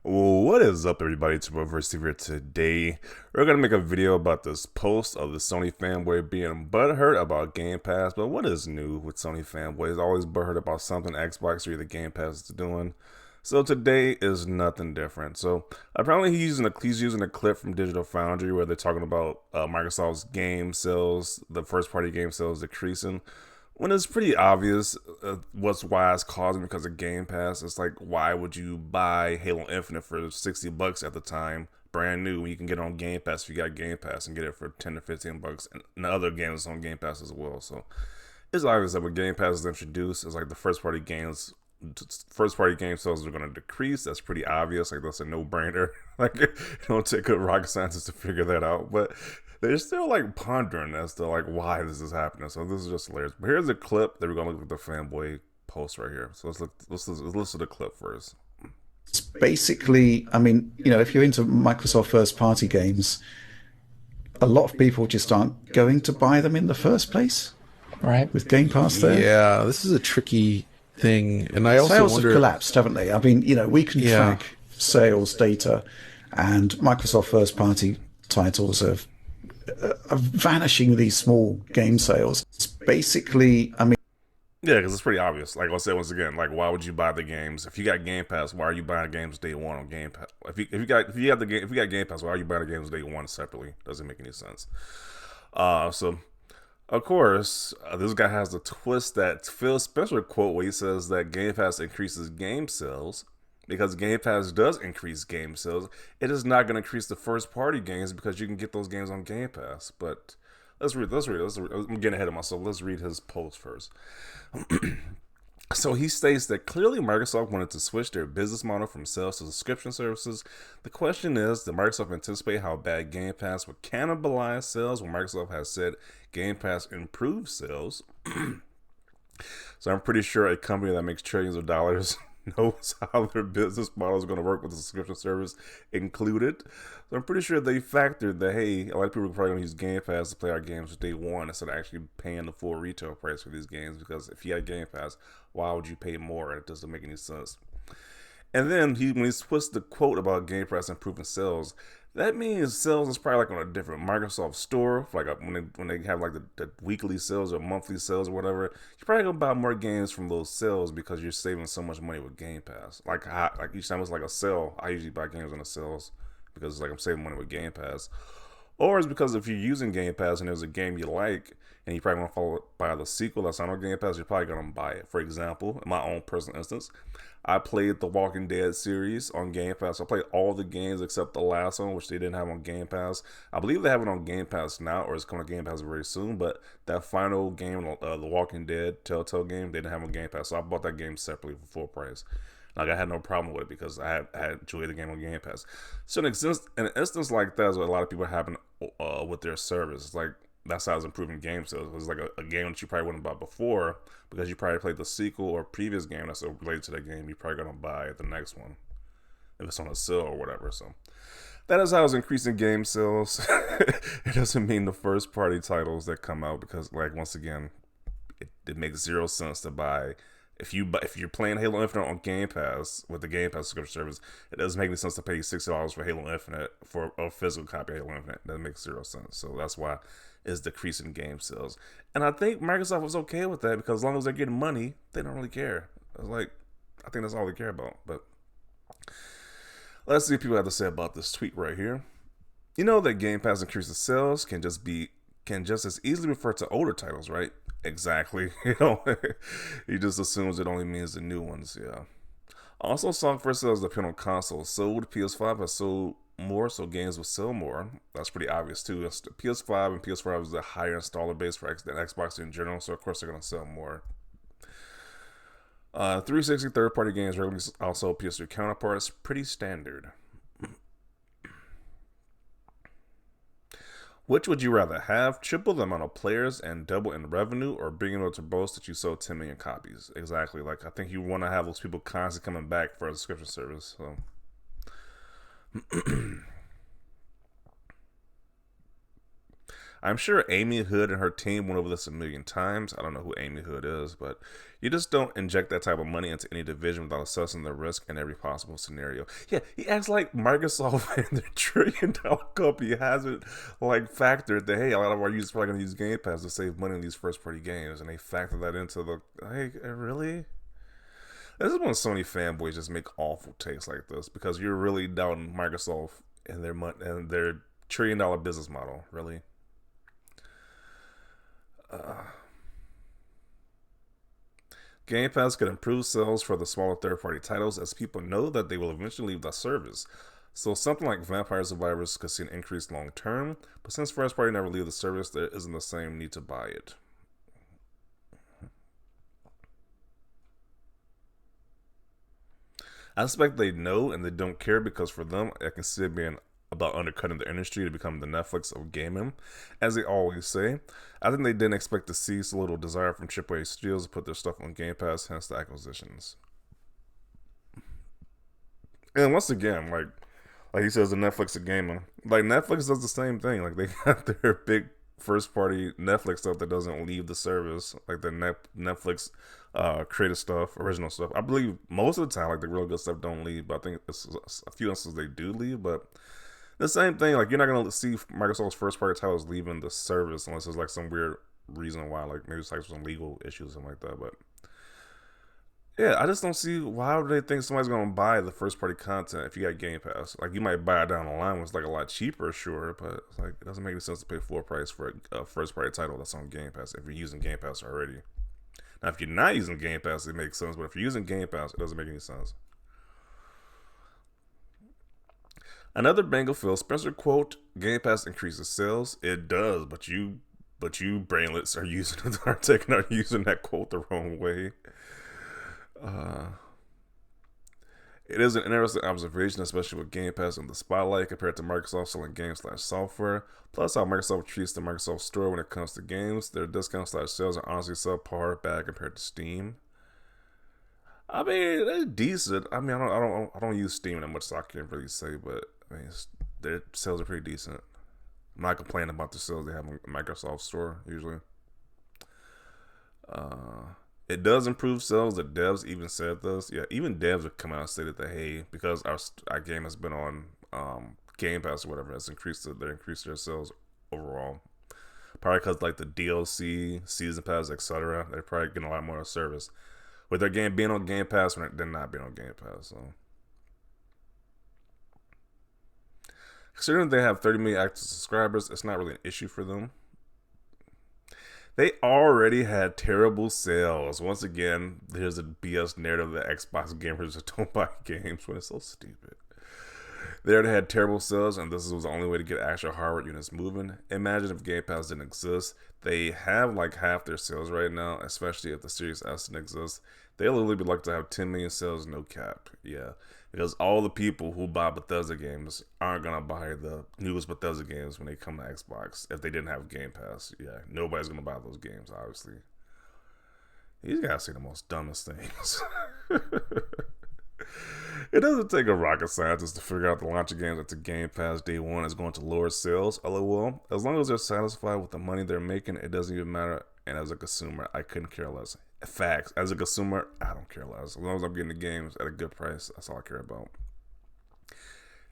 Well, what is up, everybody? It's your boy Steve here. Today, we're gonna make a video about this post of the Sony fanboy being butthurt about Game Pass. But what is new with Sony fanboys? Always butthurt about something Xbox or either Game Pass is doing. So today is nothing different. So apparently he's using a clip from Digital Foundry where they're talking about Microsoft's game sales, the first party game sales decreasing. When it's pretty obvious why it's causing because of Game Pass. It's like, why would you buy Halo Infinite for $60 at the time, brand new, when you can get it on Game Pass if you got Game Pass and get it for 10 to 15 bucks, and the other games on Game Pass as well. So it's obvious that when Game Pass is introduced, it's like the first party game sales are going to decrease. That's pretty obvious. Like, that's a no brainer. Like, it don't take a rocket scientist to figure that out. But they're still like pondering as to like why this is happening. So this is just hilarious. But here's a clip that we're gonna look at the fanboy post right here. So let's listen to the clip first. It's basically, I mean, if you're into Microsoft first party games, a lot of people just aren't going to buy them in the first place Right. with Game Pass there. Yeah, this is a tricky thing. And I also Sales have wonder, collapsed, haven't they? I mean, we can yeah, track sales data, and Microsoft first party titles are vanishing these small game sales. It's basically, I mean, Yeah, because it's pretty obvious. Like I'll say once again, like why would you buy the games if you got Game Pass? Why are you buying games day one on Game Pass? If you got Game Pass, why are you buying the games day one separately? Doesn't make any sense. So of course, this guy has the twist that Phil Spencer quote where he says that Game Pass increases game sales. Because Game Pass does increase game sales, it is not going to increase the first party games because you can get those games on Game Pass. But let's read. I'm getting ahead of myself. Let's read his post first. So he states that clearly Microsoft wanted to switch their business model from sales to subscription services. The question is, did Microsoft anticipate how bad Game Pass would cannibalize sales when Microsoft has said Game Pass improves sales? So I'm pretty sure a company that makes trillions of dollars knows how their business model is going to work with the subscription service included. So I'm pretty sure they factored that, hey, a lot of people are probably going to use Game Pass to play our games day one instead of actually paying the full retail price for these games. Because if you had Game Pass, why would you pay more? It doesn't make any sense. And then when he twists the quote about Game Pass improving sales, that means sales is probably like on a different Microsoft store, like when they have like the weekly sales or monthly sales or whatever. You're probably gonna buy more games from those sales because you're saving so much money with Game Pass. Like each time it's like a sale, I usually buy games on the sales because it's like I'm saving money with Game Pass. Or it's because if you're using Game Pass and there's a game you like and you probably want to follow buy the sequel that's not on Game Pass, you're probably gonna buy it. For example, in my own personal instance, I played the Walking Dead series on Game Pass. I played all the games except the last one, which they didn't have on Game Pass. I believe they have it on Game Pass now, or it's coming to Game Pass very soon. But that final game, the Walking Dead Telltale game, they didn't have on Game Pass, so I bought that game separately for full price. Like I had no problem with it because I had enjoyed the game on Game Pass. So in an instance like that is what a lot of people are having with their service. It's like that's how it's improving game sales. It's like a game that you probably wouldn't buy before because you probably played the sequel or previous game that's related to that game. You're probably gonna buy the next one if it's on a sale or whatever. So that is how it's increasing game sales. It doesn't mean the first party titles that come out because, like, once again, it makes zero sense to buy. If you're playing Halo Infinite on Game Pass with the Game Pass subscription service, it doesn't make any sense to pay $60 for Halo Infinite for a physical copy of Halo Infinite. That makes zero sense. So that's why it's decreasing game sales. And I think Microsoft was okay with that because as long as they're getting money, they don't really care. It's like, I think that's all they care about. But let's see what people have to say about this tweet right here. You know that Game Pass increases sales can just as easily refer to older titles, right? Exactly. He just assumes it only means the new ones. Yeah. Also, software sales depend on consoles. Sold PS5 has sold more, so games will sell more. That's pretty obvious too. It's the PS5 and PS5 is a higher installer base for than Xbox in general, so of course they're gonna sell more. 360 third-party games regularly also PS3 counterparts. Pretty standard. Which would you rather have? Triple the amount of players and double in revenue, or being able to boast that you sold 10 million copies? Exactly. Like, I think you want to have those people constantly coming back for a subscription service. So, I'm sure Amy Hood and her team went over this a million times. I don't know who Amy Hood is, but you just don't inject that type of money into any division without assessing the risk in every possible scenario. Yeah, he acts like Microsoft and their trillion-dollar company hasn't like factored that, hey, a lot of our users are probably going to use Game Pass to save money on these first-party games, and they factor that into the, like, really? This is when Sony fanboys just make awful takes like this because you're really doubting Microsoft and their trillion-dollar business model, really. Game Pass could improve sales for the smaller third-party titles as people know that they will eventually leave the service. So something like Vampire Survivors could see an increase long-term, but since first-party never leave the service, there isn't the same need to buy it. I suspect they know and they don't care because for them, I can see it being about undercutting the industry to become the Netflix of gaming, as they always say. I think they didn't expect to see so little desire from AAA studios to put their stuff on Game Pass, hence the acquisitions. And once again, like he says, the Netflix of gaming. Like Netflix does the same thing. Like they got their big first party Netflix stuff that doesn't leave the service, like the Netflix creative stuff, original stuff. I believe most of the time, like the real good stuff don't leave, but I think it's a few instances they do leave. But the same thing, like you're not gonna see Microsoft's first party titles leaving the service unless there's like some weird reason why, like maybe it's like some legal issues or something like that. But yeah, I just don't see why would they think somebody's gonna buy the first party content if you got Game Pass. Like you might buy it down the line when it's like a lot cheaper, sure, but it's like it doesn't make any sense to pay full price for a first party title that's on Game Pass if you're using Game Pass already. Now, if you're not using Game Pass, it makes sense, but if you're using Game Pass, it doesn't make any sense. Another Bengal Phil Spencer quote: "Game Pass increases sales. It does, but you brainlets are using that quote the wrong way." It is an interesting observation, especially with Game Pass in the spotlight compared to Microsoft selling games/software. Plus, how Microsoft treats the Microsoft Store when it comes to games. Their discount/sales are honestly subpar, bad compared to Steam. I mean, they're decent. I mean, I don't use Steam that much, so I can't really say, but I mean, their sales are pretty decent. I'm not complaining about the sales they have on Microsoft Store usually. It does improve sales. The devs even said this. Yeah, even devs have come out and stated that, hey, because our game has been on Game Pass or whatever, has increased their sales overall. Probably because like the DLC, season pass, etc. They're probably getting a lot more service with their game being on Game Pass when they're not being on Game Pass. So, considering they have 30 million active subscribers, it's not really an issue for them. They already had terrible sales. Once again, there's a BS narrative that Xbox gamers just don't buy games when it's so stupid. They already had terrible sales, and this was the only way to get actual hardware units moving. Imagine if Game Pass didn't exist. They have like half their sales right now, especially if the Series S didn't exist. They'll literally be lucky to have 10 million sales, no cap. Yeah, because all the people who buy Bethesda games aren't gonna buy the newest Bethesda games when they come to Xbox if they didn't have Game Pass. Yeah, nobody's gonna buy those games, obviously. These guys say the most dumbest things. It doesn't take a rocket scientist to figure out the launch of games at the Game Pass day one is going to lower sales. LOL. As long as they're satisfied with the money they're making, it doesn't even matter. And as a consumer, I couldn't care less. Facts. As a consumer, I don't care less. As long as I'm getting the games at a good price, that's all I care about.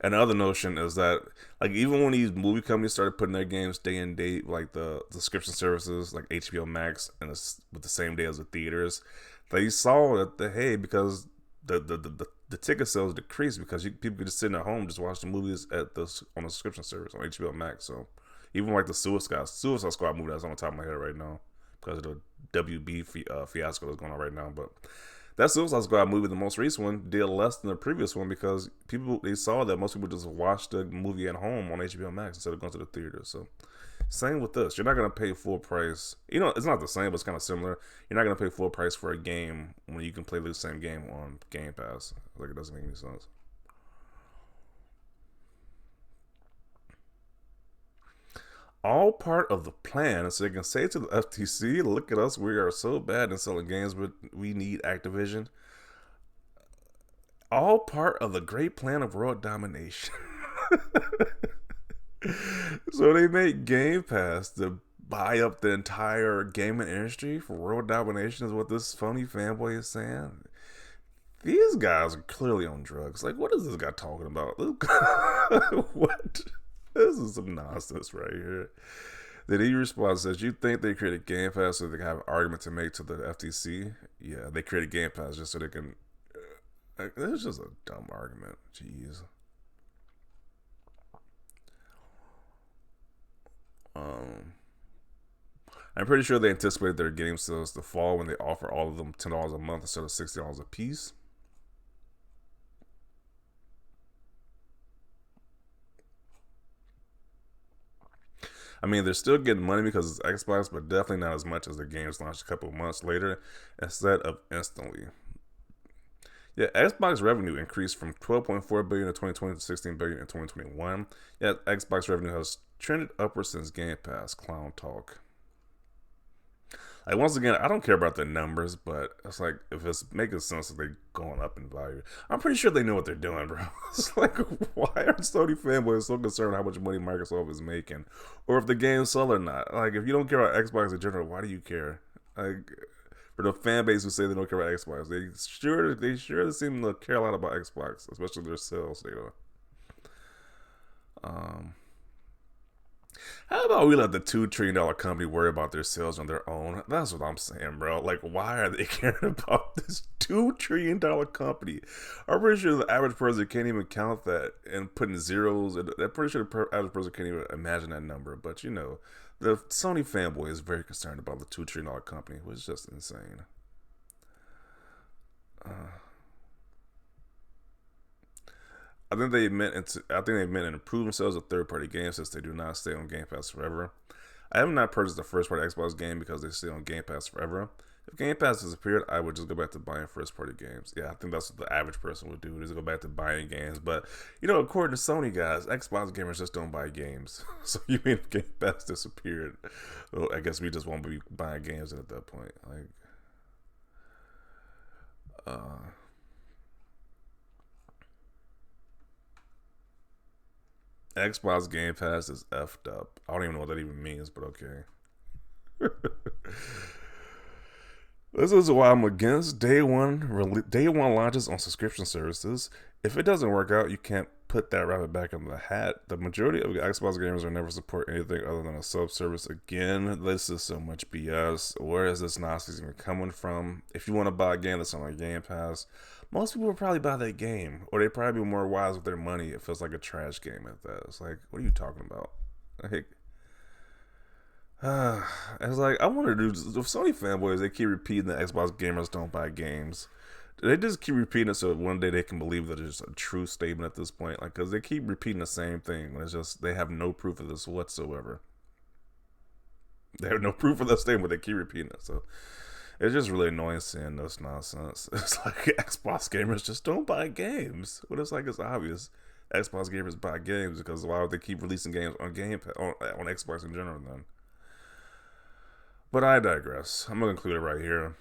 Another notion is that, like, even when these movie companies started putting their games day and date, like the subscription services, like HBO Max, and with the same day as the theaters, they saw that hey, because the ticket sales decreased because people could just sit at home just watch the movies on the subscription service on HBO Max. So even like the Suicide Squad movie that's on the top of my head right now because of the WB fiasco that's going on right now, but that Suicide Squad movie, the most recent one, did less than the previous one because they saw that most people just watched the movie at home on HBO Max instead of going to the theater. So same with this. You're not going to pay full price. You know, it's not the same, but it's kind of similar. You're not going to pay full price for a game when you can play the same game on Game Pass. Like, it doesn't make any sense. All part of the plan so they can say to the FTC, look at us, we are so bad in selling games, but we need Activision. All part of the great plan of world domination. So they make Game Pass to buy up the entire gaming industry for world domination is what this phony fanboy is saying. These guys are clearly on drugs. Like, what is this guy talking about? What? This is some nonsense right here. Then he responds, says, you think they created Game Pass so they can have an argument to make to the FTC? Yeah, they created Game Pass just so they can... It's just a dumb argument. Jeez. I'm pretty sure they anticipated their game sales to fall when they offer all of them $10 a month instead of $60 a piece. I mean, they're still getting money because it's Xbox, but definitely not as much as the games launched a couple of months later instead of instantly. Yeah, Xbox revenue increased from $12.4 billion in 2020 to $16 billion in 2021. Yet Xbox revenue has trended upwards since Game Pass. Clown talk. Like, once again, I don't care about the numbers, but it's like, if it's making sense that they're going up in value, I'm pretty sure they know what they're doing, bro. It's like, why are Sony fanboys so concerned how much money Microsoft is making, or if the games sell or not? Like, if you don't care about Xbox in general, why do you care? Like, for the fan base who say they don't care about Xbox, they sure seem to care a lot about Xbox, especially their sales data. How about we let the $2 trillion company worry about their sales on their own? That's what I'm saying, bro. Like, why are they caring about this $2 trillion company? I'm pretty sure the average person can't even count that and putting zeros. I'm pretty sure the average person can't even imagine that number. But, you know, the Sony fanboy is very concerned about the $2 trillion company, which is just insane. I think they meant improving sales of third-party games since they do not stay on Game Pass forever. I have not purchased a first-party Xbox game because they stay on Game Pass forever. If Game Pass disappeared, I would just go back to buying first-party games. Yeah, I think that's what the average person would do, is go back to buying games. But, you know, according to Sony guys, Xbox gamers just don't buy games. So you mean if Game Pass disappeared, well, I guess we just won't be buying games at that point. Like, Xbox Game Pass is effed up. I don't even know what that even means, but okay. This is why I'm against day one launches on subscription services. If it doesn't work out, you can't put that rabbit back in the hat. The majority of Xbox gamers will never support anything other than a sub-service. Again, this is so much BS. Where is this nonsense even coming from? If you want to buy a game that's on a Game Pass, most people will probably buy that game, or they probably be more wise with their money. It feels like a trash game at that. It's like, what are you talking about? Like, it's like, I wonder, dude, if Sony fanboys, they keep repeating that Xbox gamers don't buy games. They just keep repeating it so one day they can believe that it's a true statement at this point. Like, because they keep repeating the same thing when it's just, they have no proof of this whatsoever. They have no proof of that statement, they keep repeating it. So it's just really annoying seeing this nonsense. It's like Xbox gamers just don't buy games. Well, it's like, it's obvious. Xbox gamers buy games because why would they keep releasing games on on Xbox in general then? But I digress. I'm gonna conclude it right here.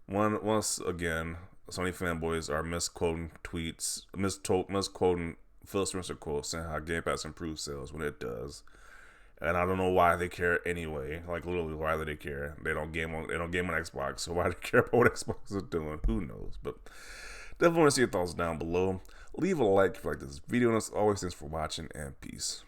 Once again, Sony fanboys are misquoting tweets, misquoting Phil Spencer quotes saying how Game Pass improves sales when it does. And I don't know why they care anyway. Like, literally, why do they care? They don't game on Xbox, so why do they care about what Xbox is doing? Who knows? But definitely want to see your thoughts down below. Leave a like if you like this video, and as always, thanks for watching, and peace.